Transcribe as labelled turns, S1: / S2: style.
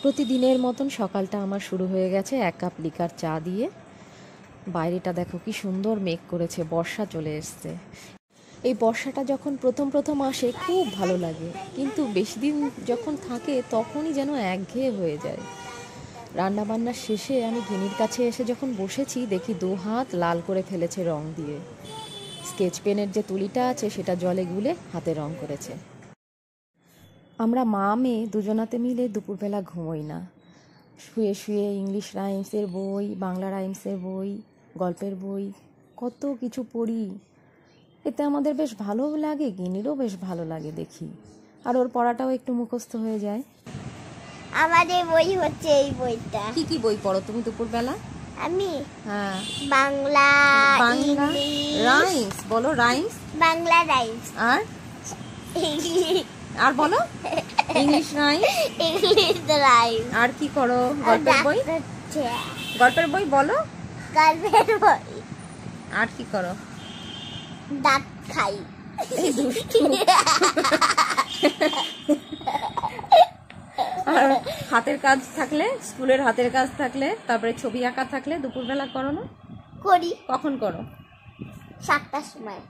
S1: প্রতিদিনের মতন সকালটা আমার শুরু হয়ে গেছে 1 কাপ লিকার চা দিয়ে। বাইরেটা দেখো কি সুন্দর মেঘ করেছে, বর্ষা চলে এসছে। এই বর্ষাটা যখন প্রথম আসে খুব ভালো লাগে, কিন্তু বেশি দিন যখন থাকে তখনই যেন একঘেয়ে হয়ে যায়। রান্নাবান্নার শেষে আমি গিনির কাছে এসে যখন বসেছি, দেখি 2 হাত লাল করে ফেলেছে রং দিয়ে। স্কেচ পেনের যে তুলিটা আছে সেটা জলে গুলে হাতে রং করেছে। আমরা মা মেয়ে দুজনাতে মিলে দুপুরবেলা ঘুমোই না। শুয়ে শুয়ে ইংলিশ রাইমসের বই, বাংলা রাইমসের বই, গল্পের বই কত কিছু পড়ি। এতে আমাদের বেশ ভালোও লাগে, গিনিরও বেশ ভালো লাগে দেখি, আর ওর পড়াটাও একটু মুখস্থ হয়ে যায়।
S2: আমাদের বই হচ্ছে এই বইটা।
S1: কি কি বই পড়ো তুমি দুপুরবেলা?
S2: আমি
S1: হ্যাঁ,
S2: বাংলা,
S1: বাংলা
S2: ইংলিশ,
S1: রাইমস বলো, রাইমস।
S2: বাংলা রাইমস
S1: আর আর বলো ইংলিশ রাইমস,
S2: ইংলিশ রাইমস।
S1: আর কি করো? গল্পের বই, গল্পের বই বলো।
S2: গল্পের বই।
S1: আর কি করো?
S2: দাঁত খাই।
S1: এই দুষ্টু। আর হাতের কাজ থাকলে, স্কুলের হাতের কাজ থাকলে, তারপরে ছবি আঁকা থাকলে দুপুরবেলা করো না?
S2: করি।
S1: কখন করো?
S2: 7টার সময়।